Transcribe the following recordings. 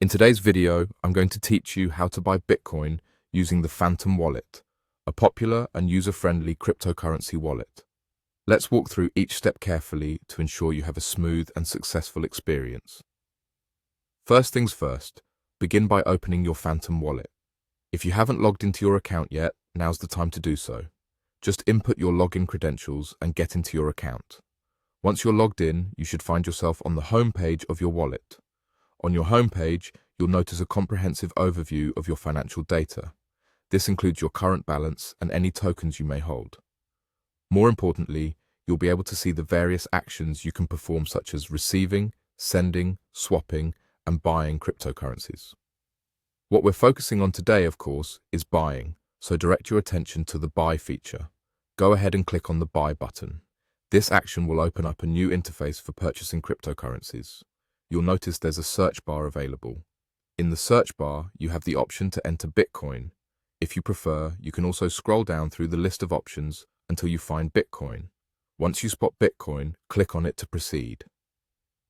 In today's video, I'm going to teach you how to buy Bitcoin using the Phantom Wallet, a popular and user-friendly cryptocurrency wallet. Let's walk through each step carefully to ensure you have a smooth and successful experience. First things first, begin by opening your Phantom Wallet. If you haven't logged into your account yet, now's the time to do so. Just input your login credentials and get into your account. Once you're logged in, you should find yourself on the home page of your wallet. On your home page, you'll notice a comprehensive overview of your financial data. This includes your current balance and any tokens you may hold. More importantly, you'll be able to see the various actions you can perform, such as receiving, sending, swapping, and buying cryptocurrencies. What we're focusing on today, of course, is buying, so direct your attention to the Buy feature. Go ahead and click on the Buy button. This action will open up a new interface for purchasing cryptocurrencies. You'll notice there's a search bar available. In the search bar, you have the option to enter Bitcoin. If you prefer, you can also scroll down through the list of options until you find Bitcoin. Once you spot Bitcoin, click on it to proceed.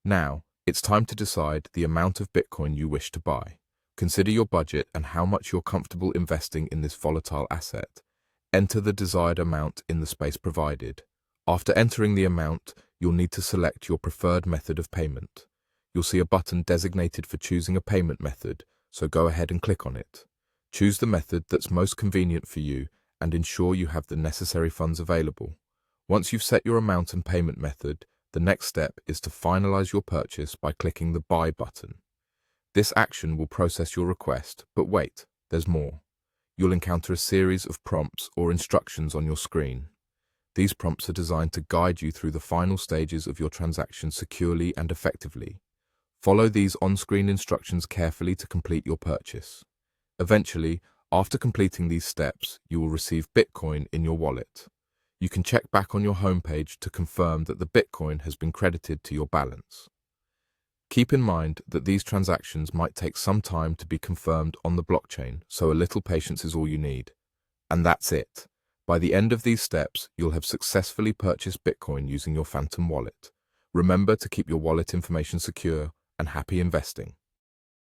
Now, it's time to decide the amount of Bitcoin you wish to buy. Consider your budget and how much you're comfortable investing in this volatile asset. Enter the desired amount in the space provided. After entering the amount, you'll need to select your preferred method of payment. You'll see a button designated for choosing a payment method, so go ahead and click on it. Choose the method that's most convenient for you and ensure you have the necessary funds available. Once you've set your amount and payment method, the next step is to finalize your purchase by clicking the Buy button. This action will process your request, but wait, there's more. You'll encounter a series of prompts or instructions on your screen. These prompts are designed to guide you through the final stages of your transaction securely and effectively. Follow these on-screen instructions carefully to complete your purchase. Eventually, after completing these steps, you will receive Bitcoin in your wallet. You can check back on your homepage to confirm that the Bitcoin has been credited to your balance. Keep in mind that these transactions might take some time to be confirmed on the blockchain, so a little patience is all you need. And that's it. By the end of these steps, you'll have successfully purchased Bitcoin using your Phantom Wallet. Remember to keep your wallet information secure, and happy investing.